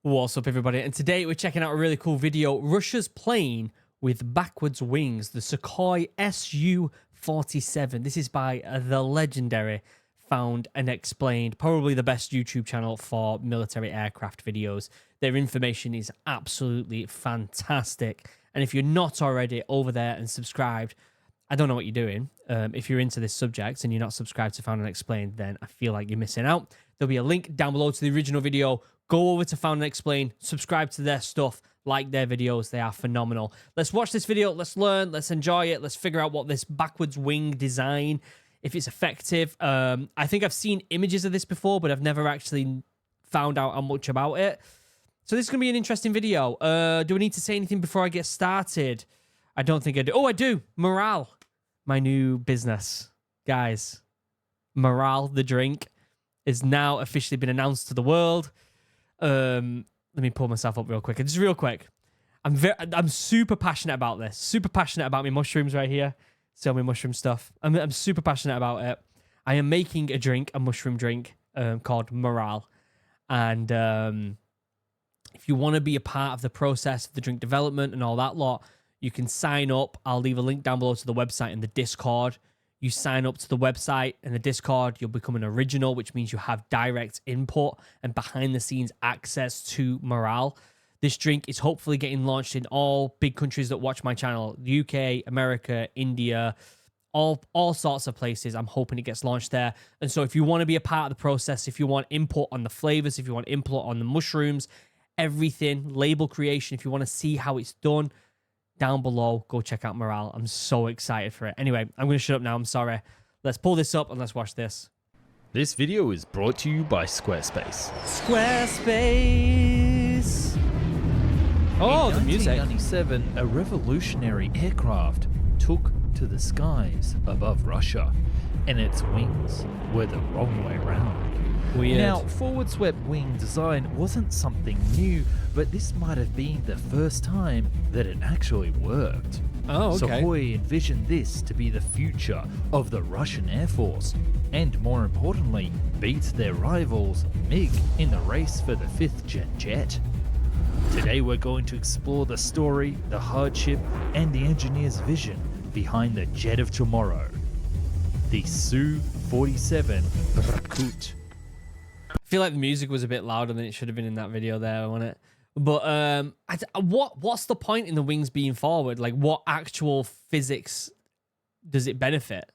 What's up, everybody? And today we're checking out a really cool video. Russia's plane with backwards wings, the Sukhoi Su-47. This is by the legendary Found and Explained, probably the best YouTube channel for military aircraft videos. Their information is absolutely fantastic. And if you're not already over there and subscribed, I don't know what you're doing. If you're into this subject and you're not subscribed to Found and Explained, then I feel like you're missing out. There'll be a link down below to the original video. Go over to Found and Explain, subscribe to their stuff, like their videos. They are phenomenal. Let's watch this video. Let's learn. Let's enjoy it. Let's figure out what this backwards wing design, if it's effective. I think I've seen images of this before, but I've never actually found out how much about it. So this is going to be an interesting video. Do I need to say anything before I get started? I don't think I do. Oh, I do. Morale. My new business. Guys, Morale, the drink, is now officially been announced to the world. Let me pull myself up real quick. Just real quick. I'm super passionate about this. Super passionate about my mushrooms right here. Sell me mushroom stuff. I'm super passionate about it. I am making a drink, a mushroom drink, called Morale. And if you want to be a part of the process of the drink development and all that lot, you can sign up. I'll leave a link down below to the website and the Discord. You sign up to the website and the Discord, you'll become an original, which means you have direct input and behind-the-scenes access to Morale. This drink is hopefully getting launched in all big countries that watch my channel. The UK, America, India, all sorts of places. I'm hoping it gets launched there. And so if you want to be a part of the process, if you want input on the flavors, if you want input on the mushrooms, everything, label creation, if you want to see how it's done, down below, go check out Morale. I'm so excited for it. Anyway, I'm going to shut up now. I'm sorry. Let's pull this up and let's watch this. This video is brought to you by Squarespace. Squarespace. Oh, the music. In 1997, a revolutionary aircraft took to the skies above Russia, and its wings were the wrong way around. Weird. Now, forward-swept wing design wasn't something new, but this might have been the first time that it actually worked. Oh, okay. Sukhoi envisioned this to be the future of the Russian Air Force, and more importantly, beat their rivals MiG in the race for the 5th-gen jet. Today we're going to explore the story, the hardship, and the engineer's vision behind the jet of tomorrow, the Su-47 Rakut. I feel like the music was a bit louder than it should have been in that video there, wasn't it? But what's the point in the wings being forward? Like, what actual physics does it benefit?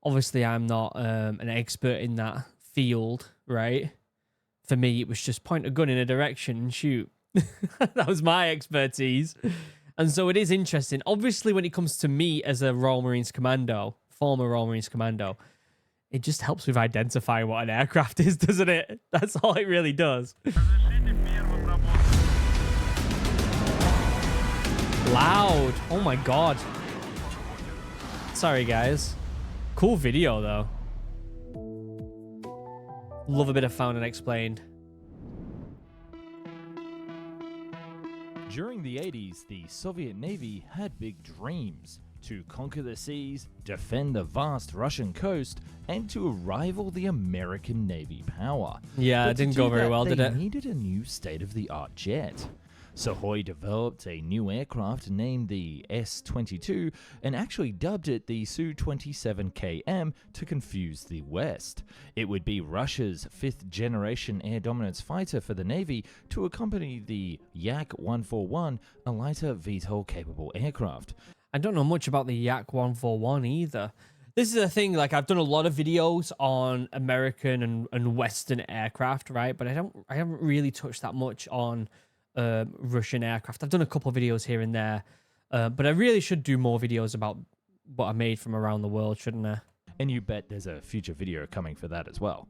Obviously, I'm not an expert in that field, right? For me, it was just point a gun in a direction and shoot. That was my expertise. And so it is interesting. Obviously, when it comes to me as a Royal Marines Commando, former Royal Marines Commando, it just helps with identifying what an aircraft is, doesn't it? That's all it really does. Loud. Oh my god. Sorry, guys. Cool video, though. Love a bit of Found and Explained. During the 80s, the Soviet Navy had big dreams to conquer the seas, defend the vast Russian coast, and to rival the American Navy power. Yeah, it didn't go very well, did it? They needed a new state-of-the-art jet. Sukhoi developed a new aircraft named the S-22 and actually dubbed it the Su-27KM to confuse the West. It would be Russia's 5th-generation air dominance fighter for the Navy to accompany the Yak-141, a lighter VTOL-capable aircraft. I don't know much about the Yak-141 either. This is a thing, like, I've done a lot of videos on American and Western aircraft, right? But I haven't really touched that much on Russian aircraft. I've done a couple of videos here and there, but I really should do more videos about what I made from around the world, shouldn't I? And you bet there's a future video coming for that as well.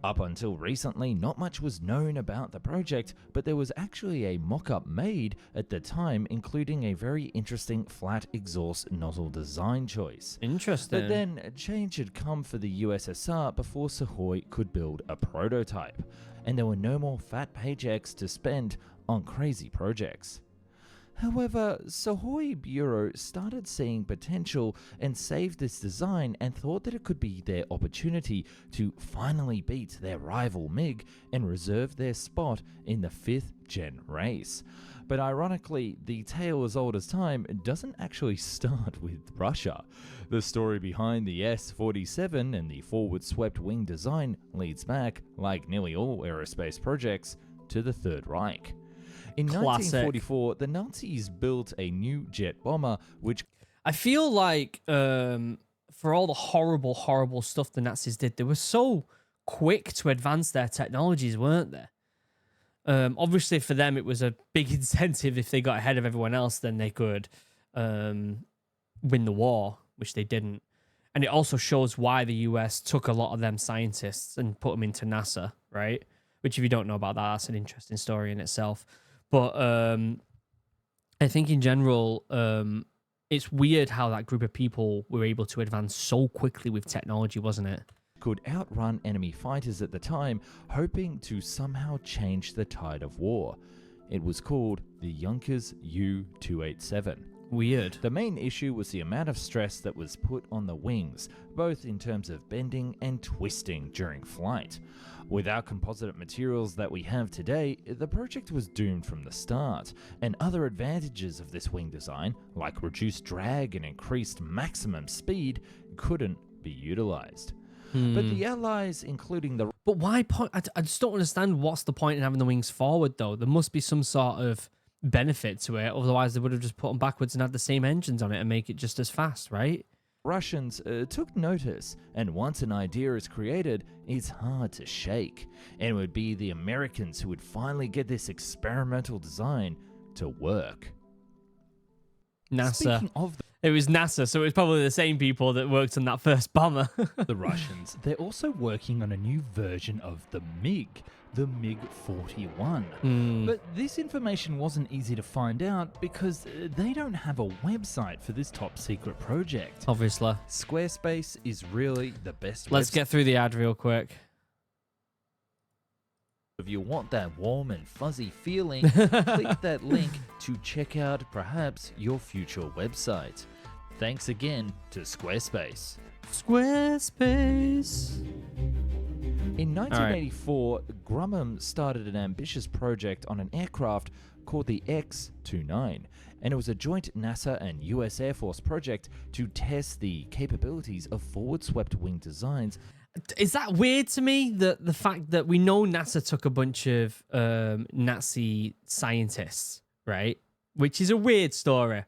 Up until recently, not much was known about the project, but there was actually a mock-up made at the time, including a very interesting flat exhaust nozzle design choice. Interesting. But then a change had come for the USSR before Sukhoi could build a prototype, and there were no more fat paychecks to spend on crazy projects. However, Sukhoi Bureau started seeing potential and saved this design and thought that it could be their opportunity to finally beat their rival MiG and reserve their spot in the 5th gen race. But ironically, the tale as old as time doesn't actually start with Russia. The story behind the S-47 and the forward-swept wing design leads back, like nearly all aerospace projects, to the Third Reich. In Classic. 1944, the Nazis built a new jet bomber, which I feel like for all the horrible, horrible stuff the Nazis did, they were so quick to advance their technologies, weren't they? Obviously, for them, it was a big incentive. If they got ahead of everyone else, then they could win the war, which they didn't. And it also shows why the US took a lot of them scientists and put them into NASA, right? Which, if you don't know about that, that's an interesting story in itself. But I think in general, it's weird how that group of people were able to advance so quickly with technology, wasn't it? could outrun enemy fighters at the time, hoping to somehow change the tide of war. It was called the Junkers U-287. Weird. The main issue was the amount of stress that was put on the wings, both in terms of bending and twisting during flight. Without composite materials that we have today, the project was doomed from the start, and other advantages of this wing design, like reduced drag and increased maximum speed, couldn't be utilized. But the Allies, including the... But why point? I just don't understand what's the point in having the wings forward, though. There must be some sort of benefit to it. Otherwise, they would have just put them backwards and had the same engines on it and make it just as fast, right? Russians took notice, and once an idea is created, it's hard to shake. And it would be the Americans who would finally get this experimental design to work. NASA. Speaking of It was NASA, so it was probably the same people that worked on that first bomber. the Russians, they're also working on a new version of the MiG, the MiG-41. But this information wasn't easy to find out because they don't have a website for this top secret project. Obviously. Squarespace is really the best Let's get through the ad real quick. If you want that warm and fuzzy feeling, click that link to check out perhaps your future website. Thanks again to Squarespace. Squarespace. In 1984, Grumman started an ambitious project on an aircraft called the X-29, and it was a joint NASA and US Air Force project to test the capabilities of forward-swept wing designs. Is that weird to me, the fact that we know NASA took a bunch of Nazi scientists, right? Which is a weird story.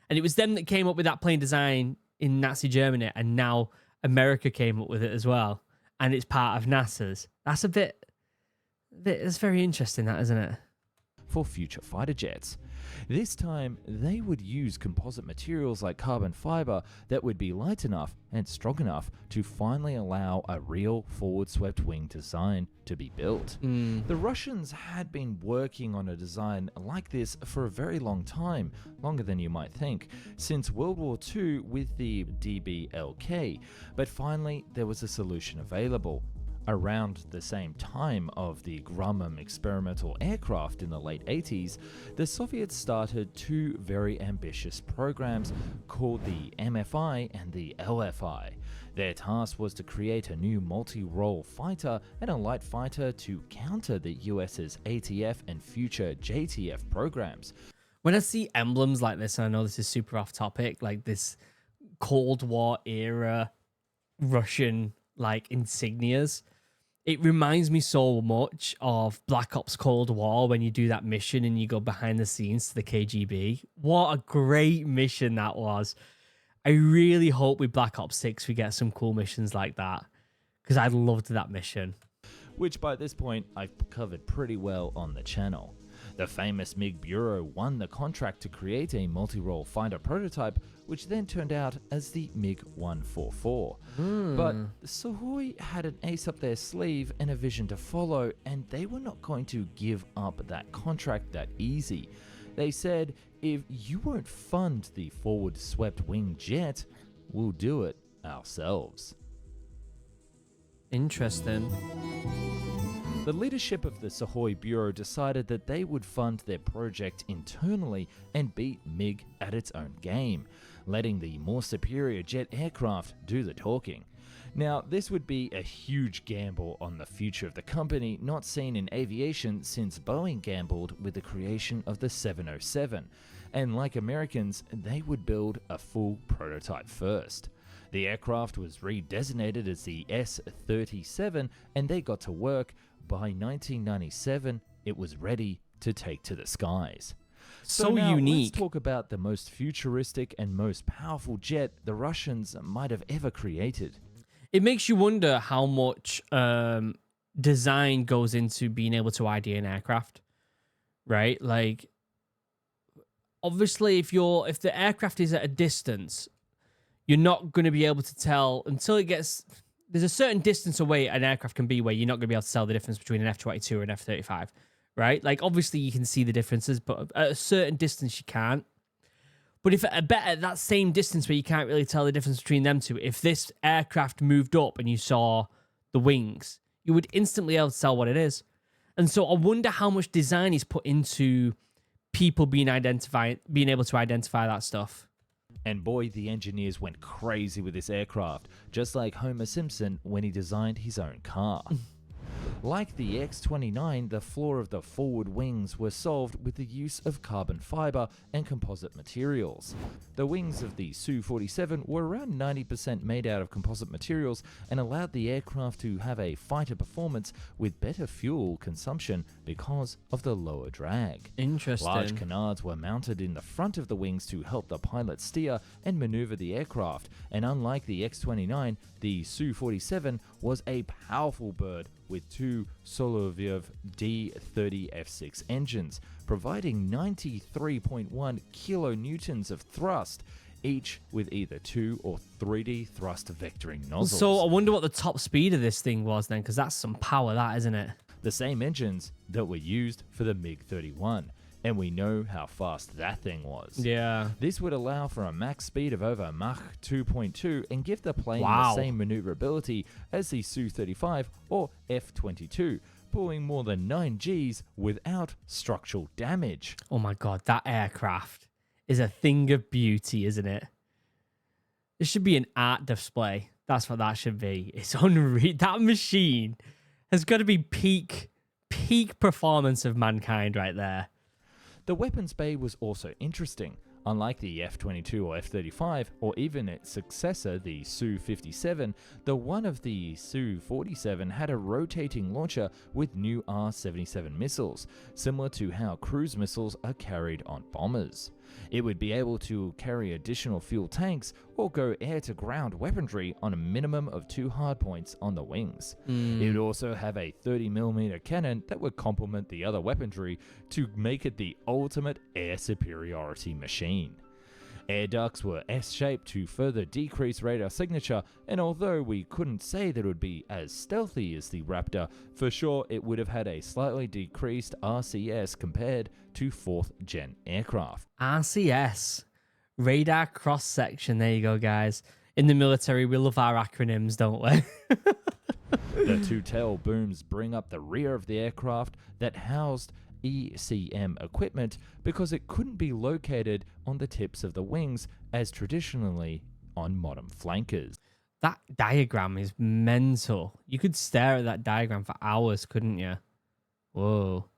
And it was them that came up with that plane design in Nazi Germany, and now America came up with it as well. And it's part of NASA's. That's a bit it's very interesting, that, isn't it? For future fighter jets. This time, they would use composite materials like carbon fiber that would be light enough and strong enough to finally allow a real forward-swept wing design to be built. The Russians had been working on a design like this for a very long time, longer than you might think, since World War II with the DBLK, but finally there was a solution available. Around the same time of the Grumman experimental aircraft in the late 80s, the Soviets started two very ambitious programs called the MFI and the LFI. Their task was to create a new multi-role fighter and a light fighter to counter the US's ATF and future JTF programs. When I see emblems like this, and I know this is super off topic, like this Cold War era Russian like insignias, it reminds me so much of Black Ops Cold War when you do that mission and you go behind the scenes to the KGB. What a great mission that was. I really hope with Black Ops 6 we get some cool missions like that, because I loved that mission. Which by this point I've covered pretty well on the channel. The famous MiG Bureau won the contract to create a multi-role fighter prototype, which then turned out as the MiG-144. But Sukhoi had an ace up their sleeve and a vision to follow, and they were not going to give up that contract that easy. They said, if you won't fund the forward-swept wing jet, we'll do it ourselves. Interesting. The leadership of the Sukhoi Bureau decided that they would fund their project internally and beat MiG at its own game, letting the more superior jet aircraft do the talking. Now, this would be a huge gamble on the future of the company, not seen in aviation since Boeing gambled with the creation of the 707. And like Americans, they would build a full prototype first. The aircraft was redesignated as the S-37 and they got to work. By 1997, it was ready to take to the skies. So now, unique. Let's talk about the most futuristic and most powerful jet the Russians might have ever created. It makes you wonder how much design goes into being able to ID an aircraft, right? Like, obviously, if the aircraft is at a distance, you're not going to be able to tell until it gets. There's a certain distance away an aircraft can be where you're not going to be able to tell the difference between an F-22 and an F-35, right? Like, obviously, you can see the differences, but at a certain distance, you can't. But if at that same distance where you can't really tell the difference between them two, if this aircraft moved up and you saw the wings, you would instantly be able to tell what it is. And so I wonder how much design is put into people being able to identify that stuff. And boy, the engineers went crazy with this aircraft, just like Homer Simpson when he designed his own car. Like the X-29, the flaw of the forward wings were solved with the use of carbon fiber and composite materials. The wings of the Su-47 were around 90% made out of composite materials and allowed the aircraft to have a fighter performance with better fuel consumption because of the lower drag. Interesting. Large canards were mounted in the front of the wings to help the pilot steer and maneuver the aircraft, and unlike the X-29, the Su-47 was a powerful bird with two Solovyev D-30 F6 engines, providing 93.1 kilonewtons of thrust, each with either 2 or 3D thrust vectoring nozzles. So I wonder what the top speed of this thing was then, because that's some power, that, isn't it? The same engines that were used for the MiG-31, and we know how fast that thing was. Yeah. This would allow for a max speed of over Mach 2.2 and give the plane Wow. the same maneuverability as the Su-35 or F-22, pulling more than 9 Gs without structural damage. Oh my God, that aircraft is a thing of beauty, isn't it? It should be an art display. That's what that should be. It's unreal. That machine has got to be peak performance of mankind right there. The weapons bay was also interesting. Unlike the F-22 or F-35, or even its successor, the Su-57, the one of the Su-47 had a rotating launcher with new R-77 missiles, similar to how cruise missiles are carried on bombers. It would be able to carry additional fuel tanks or go air-to-ground weaponry on a minimum of 2 hardpoints on the wings. It would also have a 30mm cannon that would complement the other weaponry to make it the ultimate air superiority machine. Air ducts were S-shaped to further decrease radar signature, and although we couldn't say that it would be as stealthy as the Raptor, for sure it would have had a slightly decreased RCS compared to 4th gen aircraft. RCS, radar cross section. There you go, guys. In the military, we love our acronyms, don't we? The two tail booms bring up the rear of the aircraft that housed ECM equipment because it couldn't be located on the tips of the wings as traditionally on modern flankers. That diagram is mental. You could stare at that diagram for hours, couldn't you? Whoa.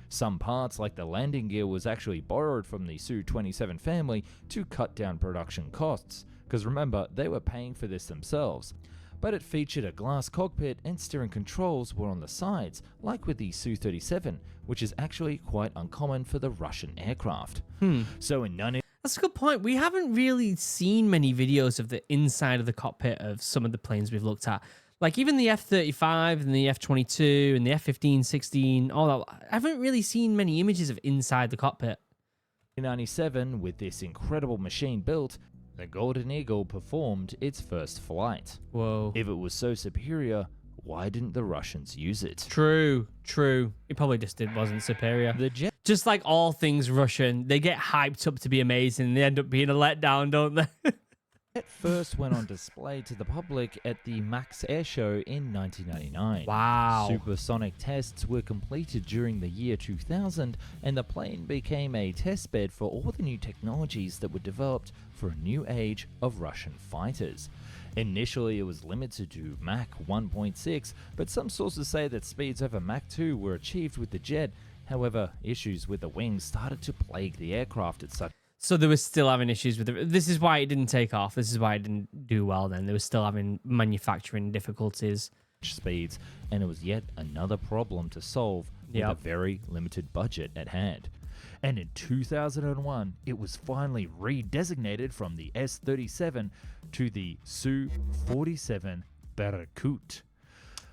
Some parts, like the landing gear, was actually borrowed from the Su-27 family to cut down production costs, because remember, they were paying for this themselves. But it featured a glass cockpit and steering controls were on the sides, like with the Su-37, which is actually quite uncommon for the Russian aircraft. So in That's a good point. We haven't really seen many videos of the inside of the cockpit of some of the planes we've looked at. Like even the F-35 and the F-22 and the F-15, 16, all that. I haven't really seen many images of inside the cockpit. In 1997, with this incredible machine built, the Golden Eagle performed its first flight. Whoa. If it was so superior, why didn't the Russians use it? True. It probably just wasn't superior. The jet Just like all things Russian, they get hyped up to be amazing and they end up being a letdown, don't they? It first went on display to the public at the Max Air Show in 1999. Wow. Supersonic tests were completed during the year 2000, and the plane became a testbed for all the new technologies that were developed for a new age of Russian fighters. Initially, it was limited to Mach 1.6, but some sources say that speeds over Mach 2 were achieved with the jet. However, issues with the wings started to plague the aircraft at such So they were still having issues with it. This is why it didn't take off. This is why it didn't do well then. They were still having manufacturing difficulties. speeds, and it was yet another problem to solve with a very limited budget at hand. And in 2001, it was finally redesignated from the S-37 to the Su-47 Berkut.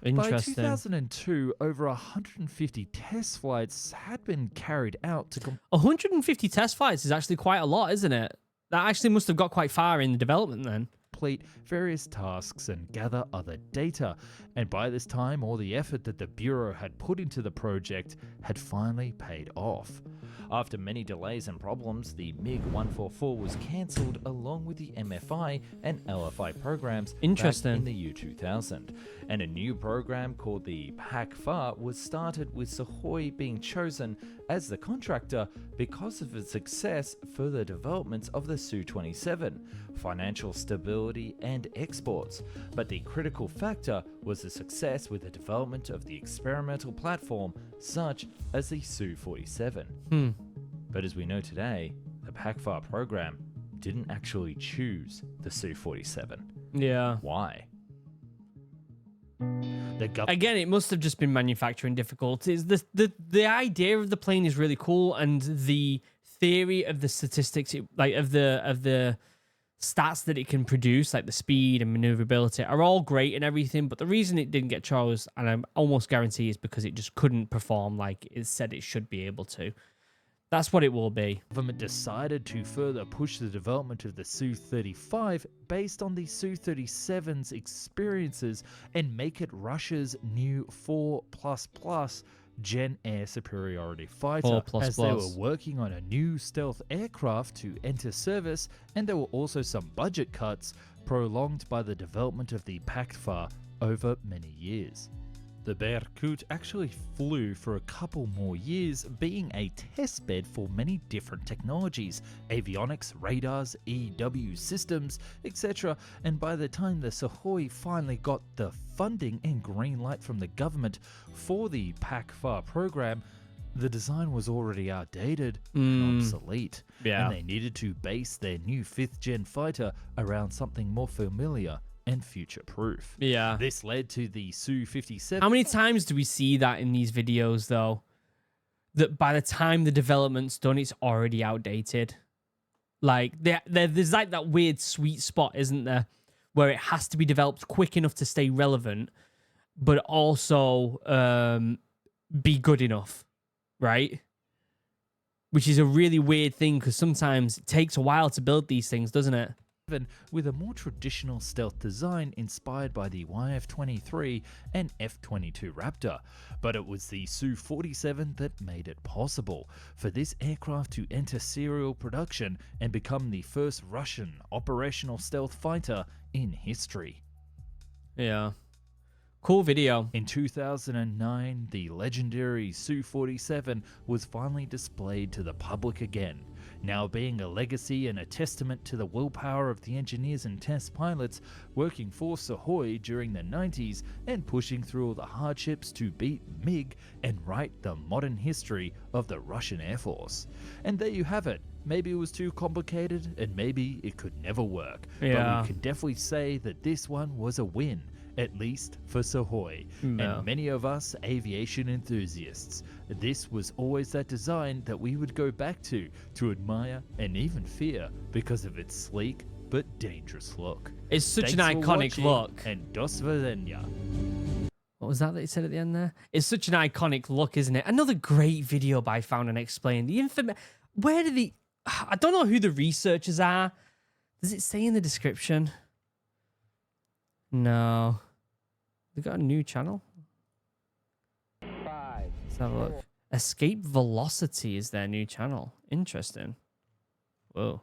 Interesting. By 2002, over 150 test flights had been carried out to 150 test flights is actually quite a lot, isn't it? That actually must have got quite far in the development then. complete various tasks and gather other data. And by this time, all the effort that the Bureau had put into the project had finally paid off. After many delays and problems, the MiG-144 was cancelled along with the MFI and LFI programs back in the year 2000. And a new program called the PAC-FAR was started, with Sukhoi being chosen as the contractor because of its success for the development of the Su-27, financial stability and exports. But the critical factor was the success with the development of the experimental platform such as the Su-47. But as we know today, the PAC-FAR program didn't actually choose the Su-47. Yeah. Why? Again, it must have just been manufacturing difficulties. The idea of the plane is really cool, and the theory of the statistics, like of the stats that it can produce, like the speed and maneuverability, are all great and everything. But the reason it didn't get chose, and I'm almost guarantee, is because it just couldn't perform like it said it should be able to. That's what it will be. The government decided to further push the development of the Su-35 based on the Su-37's experiences and make it Russia's new 4++ Gen Air Superiority Fighter, as they were working on a new stealth aircraft to enter service, and there were also some budget cuts prolonged by the development of the PAC-FAR over many years. The Berkut actually flew for a couple more years, being a testbed for many different technologies, avionics, radars, EW systems, etc. And by the time the Sukhoi finally got the funding and green light from the government for the PAC-FAR program, the design was already outdated and obsolete, and they needed to base their new 5th gen fighter around something more familiar and future-proof. Yeah. This led to the Su-57. How many times do we see that in these videos, though? That by the time the development's done, it's already outdated. Like, there's like that weird sweet spot, isn't there? Where it has to be developed quick enough to stay relevant, but also be good enough, right? Which is a really weird thing, because sometimes it takes a while to build these things, doesn't it? With a more traditional stealth design inspired by the YF-23 and F-22 Raptor, but it was the Su-47 that made it possible for this aircraft to enter serial production and become the first Russian operational stealth fighter in history. Yeah. Cool video. In 2009, the legendary Su-47 was finally displayed to the public again, now being a legacy and a testament to the willpower of the engineers and test pilots working for Sukhoi during the 90s and pushing through all the hardships to beat MiG and write the modern history of the Russian Air Force. And there you have it. Maybe it was too complicated and maybe it could never work. But we can definitely say that this one was a win, at least for Sukhoi, and many of us aviation enthusiasts. This was always that design that we would go back to admire and even fear because of its sleek but dangerous look. It's such an iconic look. And do svidaniya. What was that you said at the end there? It's such an iconic look, isn't it? Another great video by Found and Explained. The where did the... I don't know who the researchers are. Does it say in the description? No. They got a new channel. Let's have a look. Escape Velocity is their new channel. Interesting. Whoa.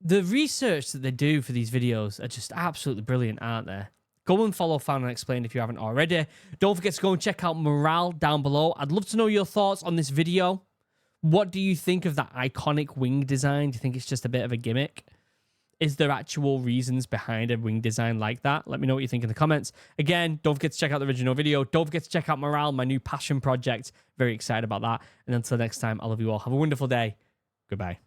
The research that they do for these videos are just absolutely brilliant, aren't they? Go and follow Found and Explained if you haven't already. Don't forget to go and check out Morale down below. I'd love to know your thoughts on this video. What do you think of that iconic wing design? Do you think it's just a bit of a gimmick? Is there actual reasons behind a wing design like that? Let me know what you think in the comments. Again, don't forget to check out the original video. Don't forget to check out Morale, my new passion project. Very excited about that. And until next time, I love you all. Have a wonderful day. Goodbye.